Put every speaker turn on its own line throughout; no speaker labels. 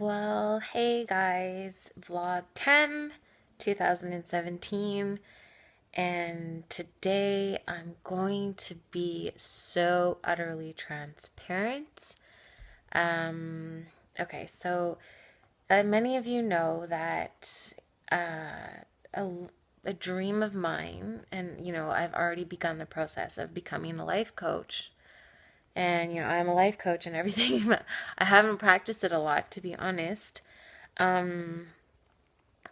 Well, hey guys, vlog 10, 2017, and today I'm going to be so utterly transparent. Um, okay, so many of you know that a, a dream of mine, and I've already begun the process of becoming a life coach. And I'm a life coach and everything, but I haven't practiced it a lot, to be honest. Um,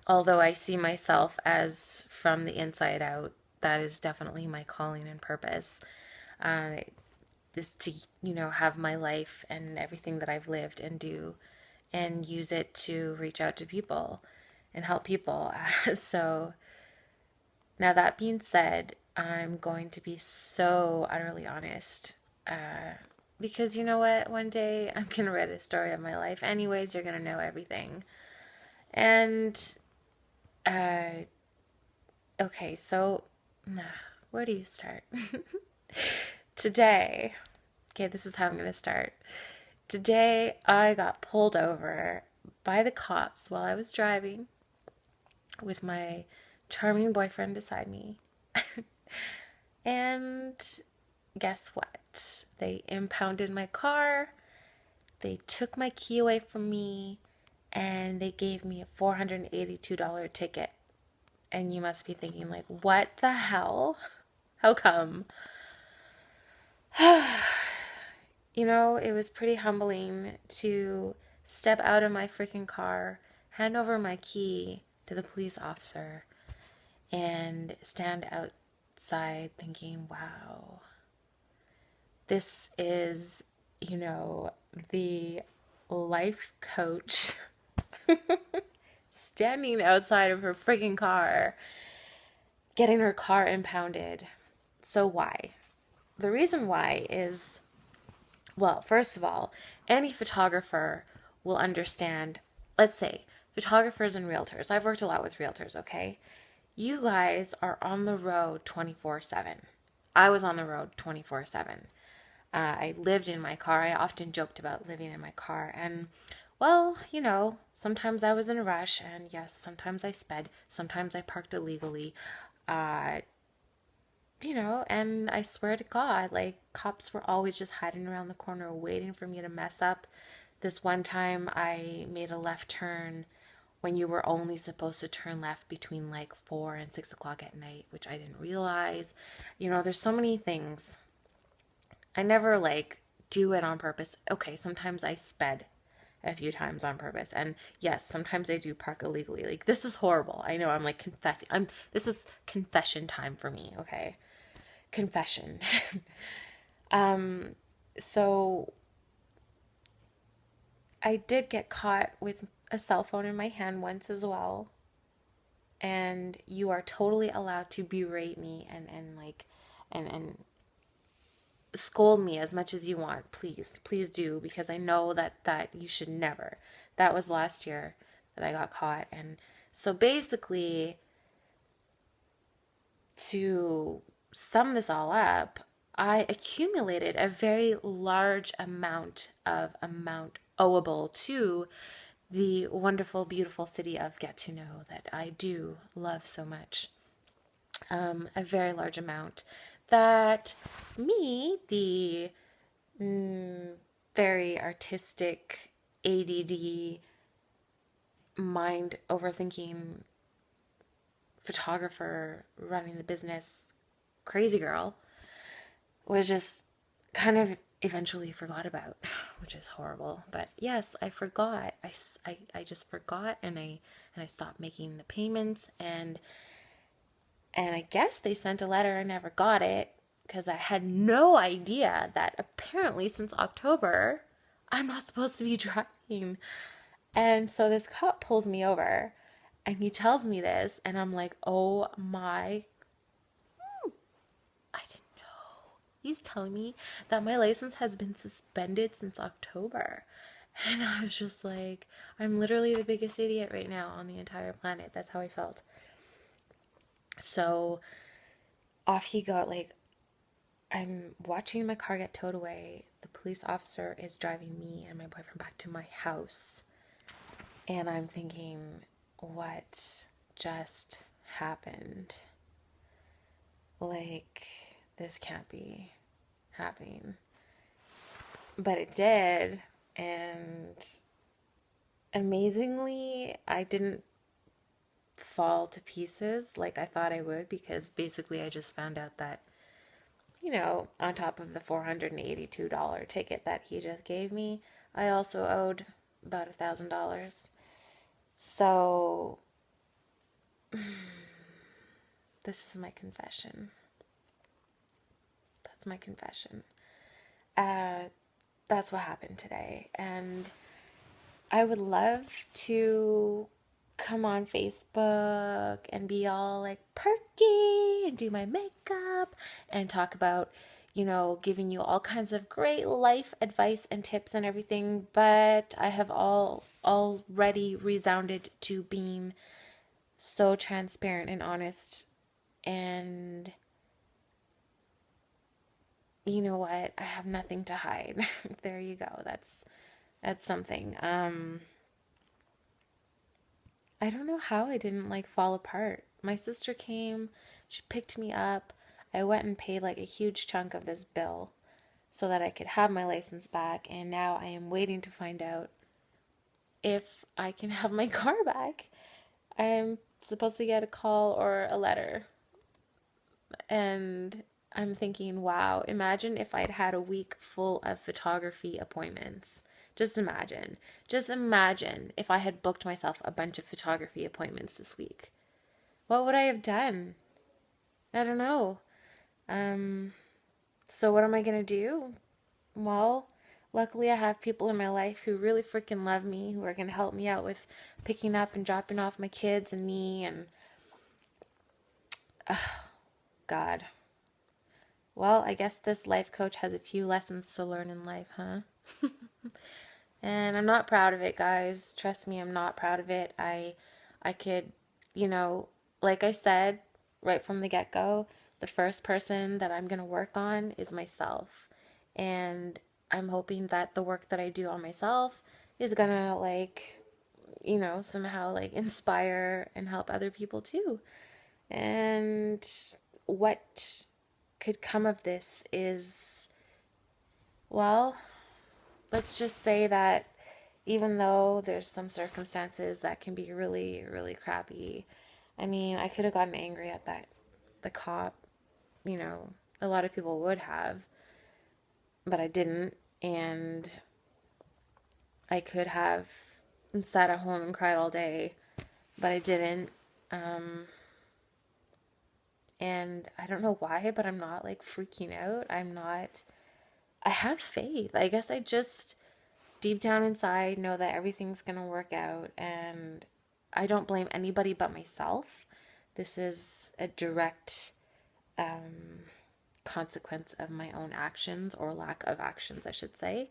Although I see myself as from the inside out, that is definitely my calling and purpose. Uh, is to, have my life and everything that I've lived and do and use it to reach out to people and help people. So, now that being said, I'm going to be so utterly honest. Because you know what? One day I'm going to write a story of my life. Anyways, you're going to know everything. And uh, okay, so where do you start? Today, okay, this is how I'm going to start. Today, I got pulled over by the cops while I was driving with my charming boyfriend beside me. And guess what? They impounded my car, they took my key away from me, and they gave me a $482 ticket. And you must be thinking, like, what the hell? How come? It was pretty humbling to step out of my freaking car, hand over my key to the police officer, and stand outside thinking, wow, this is, the life coach standing outside of her freaking car, getting her car impounded. So, why? The reason why is, well, first of all, any photographer will understand. Let's say photographers and realtors. I've worked a lot with realtors, okay? You guys are on the road 24/7. I was on the road 24/7. I lived in my car. I often joked about living in my car. And, well, sometimes I was in a rush. And yes, sometimes I sped. Sometimes I parked illegally. Uh, and I swear to God, like, cops were always just hiding around the corner waiting for me to mess up. This one time I made a left turn when you were only supposed to turn left between like 4 and 6 o'clock at night, which I didn't realize. There's so many things. I never like do it on purpose. Okay, sometimes I sped a few times on purpose. And yes, sometimes I do park illegally. Like, this is horrible. I know, I'm like confessing. This is confession time for me, okay? Confession. So I did get caught with a cell phone in my hand once as well. And you are totally allowed to berate me and like and scold me as much as you want. Please do, because I know that you should never. That was last year that I got caught. And so basically, to sum this all up, I accumulated a very large amount owable to the wonderful, beautiful city of Gatineau that I do love so much. A very large amount that me, the very artistic, ADD, mind overthinking photographer running the business, crazy girl, was just kind of eventually forgot about, which is horrible. But yes, I forgot. I just forgot, and I stopped making the payments, and I guess they sent a letter. I never got it because I had no idea that apparently since October I'm not supposed to be driving. And so this cop pulls me over and he tells me this, and I'm like, oh my, I didn't know. He's telling me that my license has been suspended since October. And I was just like, I'm literally the biggest idiot right now on the entire planet. That's how I felt. So off he got. Like, I'm watching my car get towed away. The police officer is driving me and my boyfriend back to my house. And I'm thinking, what just happened? Like, this can't be happening. But it did. And amazingly, I didn't fall to pieces like I thought I would, because basically I just found out that, on top of the $482 ticket that he just gave me, I also owed about $1,000. So, this is my confession. That's my confession. Uh, that's what happened today. And I would love to come on Facebook and be all like perky and do my makeup and talk about, giving you all kinds of great life advice and tips and everything. But I have already resounded to being so transparent and honest. And you know what? I have nothing to hide. There you go. That's something. I don't know how I didn't like fall apart. My sister came, she picked me up. I went and paid like a huge chunk of this bill so that I could have my license back, and now I am waiting to find out if I can have my car back. I'm supposed to get a call or a letter. And I'm thinking, wow, imagine if I'd had a week full of photography appointments. Just imagine. Just imagine if I had booked myself a bunch of photography appointments this week. What would I have done? I don't know. So what am I going to do? Well, luckily I have people in my life who really freaking love me, who are going to help me out with picking up and dropping off my kids and me, and God. Well, I guess this life coach has a few lessons to learn in life, huh? And I'm not proud of it, guys. Trust me, I'm not proud of it. I could, like I said right from the get-go, the first person that I'm going to work on is myself. And I'm hoping that the work that I do on myself is going to somehow like inspire and help other people too. And what could come of this is, well, let's just say that even though there's some circumstances that can be really, really crappy, I mean, I could have gotten angry at the cop, a lot of people would have, but I didn't. And I could have sat at home and cried all day, but I didn't. And I don't know why, but I'm not like freaking out. I have faith. I guess I just deep down inside know that everything's going to work out, and I don't blame anybody but myself. This is a direct consequence of my own actions, or lack of actions, I should say.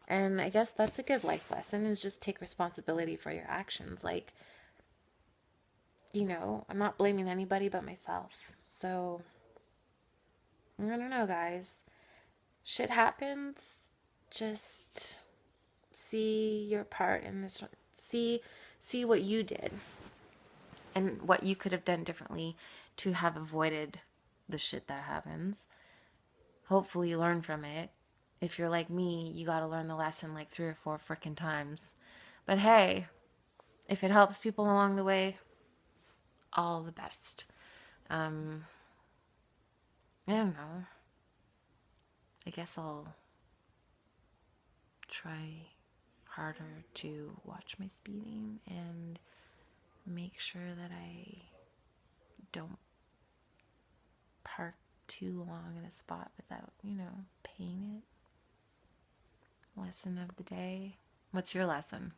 And I guess that's a good life lesson, is just take responsibility for your actions. Like, I'm not blaming anybody but myself. So, I don't know, guys. Shit happens. Just see your part in this. See what you did and what you could have done differently to have avoided the shit that happens. Hopefully you learn from it. If you're like me, you gotta learn the lesson like 3 or 4 freaking times. But hey, if it helps people along the way, all the best. I don't know. I guess I'll try harder to watch my speeding and make sure that I don't park too long in a spot without, paying it. Lesson of the day. What's your lesson?